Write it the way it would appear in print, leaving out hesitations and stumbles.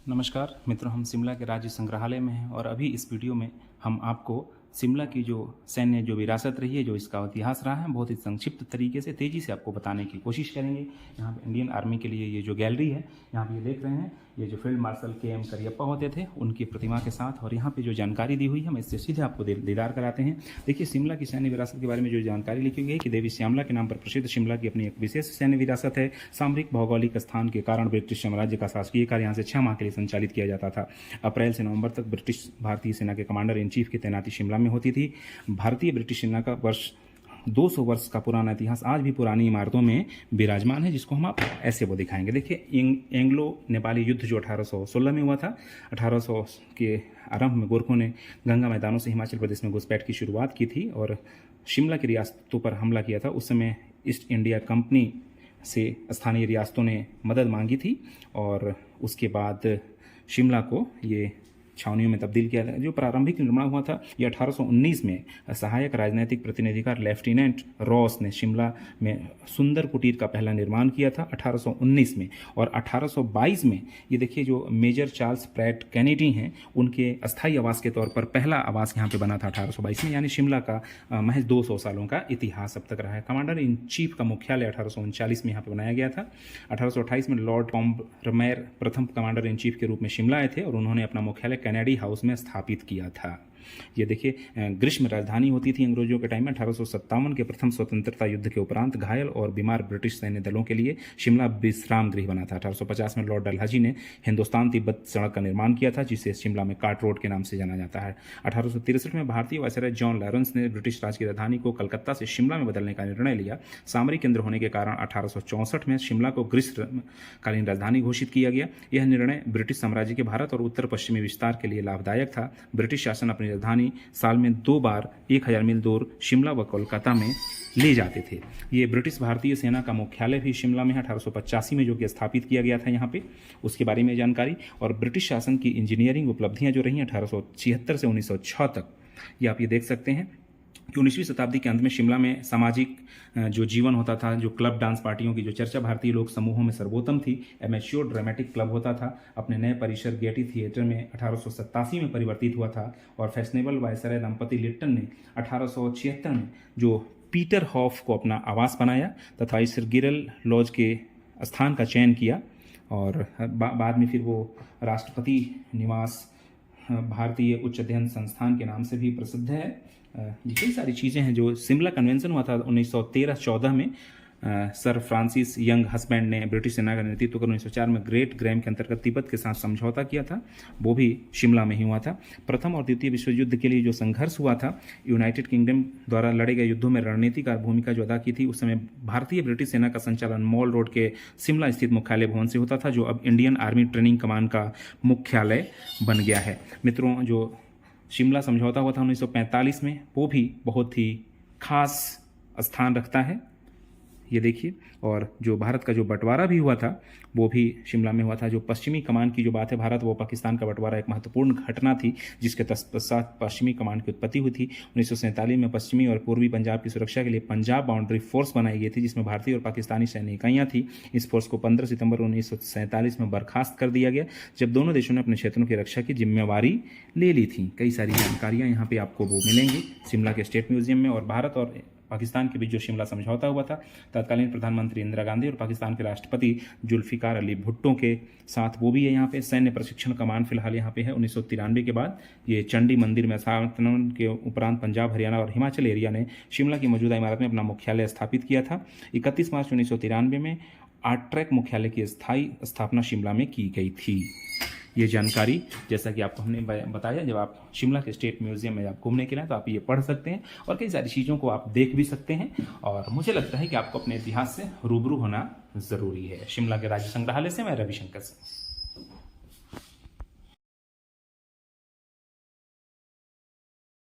नमस्कार मित्रों, हम शिमला के राज्य संग्रहालय में हैं और अभी इस वीडियो में हम आपको शिमला की जो सैन्य जो विरासत रही है, जो इसका इतिहास रहा है, बहुत ही संक्षिप्त तरीके से तेज़ी से आपको बताने की कोशिश करेंगे। यहाँ पे इंडियन आर्मी के लिए ये जो गैलरी है, यहाँ पे ये देख रहे हैं, ये जो फील्ड मार्शल के.एम. करियप्पा होते थे, उनकी प्रतिमा के साथ। और यहाँ पे जो जानकारी दी हुई है, हम इससे सीधे आपको दीदार कराते हैं। देखिए, शिमला की सैन्य विरासत के बारे में जो जानकारी लिखी हुई है कि देवी श्यामला के नाम पर प्रसिद्ध शिमला की अपनी एक विशेष सैन्य विरासत है। सामरिक भौगोलिक स्थान के कारण ब्रिटिश साम्राज्य का शासकीय कार्य यहाँ से 6 माह के लिए संचालित किया जाता था। अप्रैल से नवंबर तक ब्रिटिश भारतीय सेना के कमांडर इन चीफ की तैनाती शिमला में होती थी। भारतीय ब्रिटिश सेना का 200 वर्ष का पुराना इतिहास आज भी पुरानी इमारतों में विराजमान है, जिसको हम आप ऐसे वो दिखाएंगे। देखिए, एंग्लो नेपाली युद्ध जो 1816 में हुआ था, 1800 के आरंभ में गोरखों ने गंगा मैदानों से हिमाचल प्रदेश में घुसपैठ की शुरुआत की थी और शिमला की रियासतों पर हमला किया था। उस समय ईस्ट इंडिया कंपनी से स्थानीय रियासतों ने मदद मांगी थी और उसके बाद शिमला को ये छावनियों में तब्दील किया गया। जो प्रारंभिक निर्माण हुआ था, ये 1819 में सहायक राजनैतिक प्रतिनिधिकार लेफ्टिनेंट रॉस ने शिमला में सुंदर कुटीर का पहला निर्माण किया था 1819 में। और 1822 में ये देखिए, जो मेजर चार्ल्स प्रैट कैनेडी हैं, उनके अस्थायी आवास के तौर पर पहला आवास यहाँ पे बना था 1822 में। यानी शिमला का महज 200 सालों का इतिहास अब तक रहा है। कमांडर इन चीफ का मुख्यालय 1839 में यहाँ पे बनाया गया था। 1828 में लॉर्ड पॉम्बरमेर प्रथम कमांडर इन चीफ के रूप में शिमला आए थे और उन्होंने अपना मुख्यालय कैनेडी हाउस में स्थापित किया था। ये देखिए, ग्रीष्म राजधानी होती थी अंग्रेजों के टाइम में। 1857 के प्रथम स्वतंत्रता युद्ध के उपरांत घायल और बीमार ब्रिटिश सैन्य दलों के लिए शिमला विश्राम गृह बना था। 1850 में लॉर्ड डलहौजी ने हिंदुस्तान तिब्बत सड़क का निर्माण किया था, जिसे शिमला में कार्ट रोड के नाम से जाना जाता है। 1863 में भारतीय वायसराय जॉन लॉरेंस ने ब्रिटिश राज की राजधानी को कलकत्ता से शिमला में बदलने का निर्णय लिया। सामरिक केंद्र होने के कारण 1864 में शिमला को ग्रीष्मकालीन राजधानी घोषित किया गया। यह निर्णय ब्रिटिश साम्राज्य के भारत और उत्तर पश्चिमी विस्तार के लिए लाभदायक था। ब्रिटिश शासन अपनी राजधानी साल में 2 बार 1000 मील दूर शिमला व कोलकाता में ले जाते थे। ये ब्रिटिश भारतीय सेना का मुख्यालय भी शिमला में है, 1885 में, जो कि स्थापित किया गया था यहाँ पे। उसके बारे में जानकारी और ब्रिटिश शासन की इंजीनियरिंग उपलब्धियां जो रही हैं 1876 से 1906 तक, ये आप ये देख सकते हैं कि 19वीं शताब्दी के अंत में शिमला में सामाजिक जो जीवन होता था, जो क्लब डांस पार्टियों की जो चर्चा भारतीय लोक समूहों में सर्वोत्तम थी, एमेच्योर ड्रामेटिक क्लब होता था, अपने नए परिसर गेटी थिएटर में 1887 में परिवर्तित हुआ था। और फैशनेबल वायसराय दंपति लिट्टन ने 1876 में जो पीटर हॉफ को अपना आवास बनाया तथा इस गिरल लॉज के स्थान का चयन किया। और बाद में फिर वो राष्ट्रपति निवास भारतीय उच्च अध्ययन संस्थान के नाम से भी प्रसिद्ध है। ये कई सारी चीज़ें हैं। जो शिमला कन्वेंशन हुआ था 1913-14 में, सर फ्रांसिस यंग हस्बैंड ने ब्रिटिश सेना का नेतृत्व कर 1904 में ग्रेट ग्रैम के अंतर्गत तिब्बत के साथ समझौता किया था, वो भी शिमला में ही हुआ था। प्रथम और द्वितीय विश्व युद्ध के लिए जो संघर्ष हुआ था, यूनाइटेड किंगडम द्वारा लड़े गए युद्धों में रणनीतिकार भूमिका जो अदा की थी, उस समय भारतीय ब्रिटिश सेना का संचालन मॉल रोड के शिमला स्थित मुख्यालय भवन से होता था, जो अब इंडियन आर्मी ट्रेनिंग कमान का मुख्यालय बन गया है। मित्रों, जो शिमला समझौता हुआ था 1945 में, वो भी बहुत ही खास स्थान रखता है, ये देखिए। और जो भारत का जो बंटवारा भी हुआ था, वो भी शिमला में हुआ था। जो पश्चिमी कमान की जो बात है, भारत व पाकिस्तान का बंटवारा एक महत्वपूर्ण घटना थी, जिसके तत्पश्चात पश्चिमी कमान की उत्पत्ति हुई थी। 1947 में पश्चिमी और पूर्वी पंजाब की सुरक्षा के लिए पंजाब बाउंड्री फोर्स बनाई गई थी, जिसमें भारतीय और पाकिस्तानी सैन्य इकाइयाँ थी। इस फोर्स को 15 सितंबर 1947 में बर्खास्त कर दिया गया, जब दोनों देशों ने अपने क्षेत्रों की रक्षा की जिम्मेवारी ले ली थी। कई सारी जानकारियाँ यहाँ पे आपको वो मिलेंगी शिमला के स्टेट म्यूजियम में। और भारत और पाकिस्तान के बीच जो शिमला समझौता हुआ था, तत्कालीन प्रधानमंत्री इंदिरा गांधी और पाकिस्तान के राष्ट्रपति जुल्फिकार अली भुट्टो के साथ, वो भी है यहाँ पे। सैन्य प्रशिक्षण कमान फिलहाल यहाँ पे है। 1993 के बाद ये चंडी मंदिर में स्थानांतरण के उपरांत पंजाब, हरियाणा और हिमाचल एरिया ने शिमला की मौजूदा इमारत में अपना मुख्यालय स्थापित किया था। 31 मार्च 1993 में आर्ट ट्रैक मुख्यालय की स्थायी स्थापना शिमला में की गई थी। ये जानकारी, जैसा कि आपको हमने बताया, जब आप शिमला के स्टेट म्यूजियम में आप घूमने के लिए, तो आप ये पढ़ सकते हैं और कई सारी चीज़ों को आप देख भी सकते हैं। और मुझे लगता है कि आपको अपने इतिहास से रूबरू होना ज़रूरी है। शिमला के राज्य संग्रहालय से मैं रविशंकर सिंह।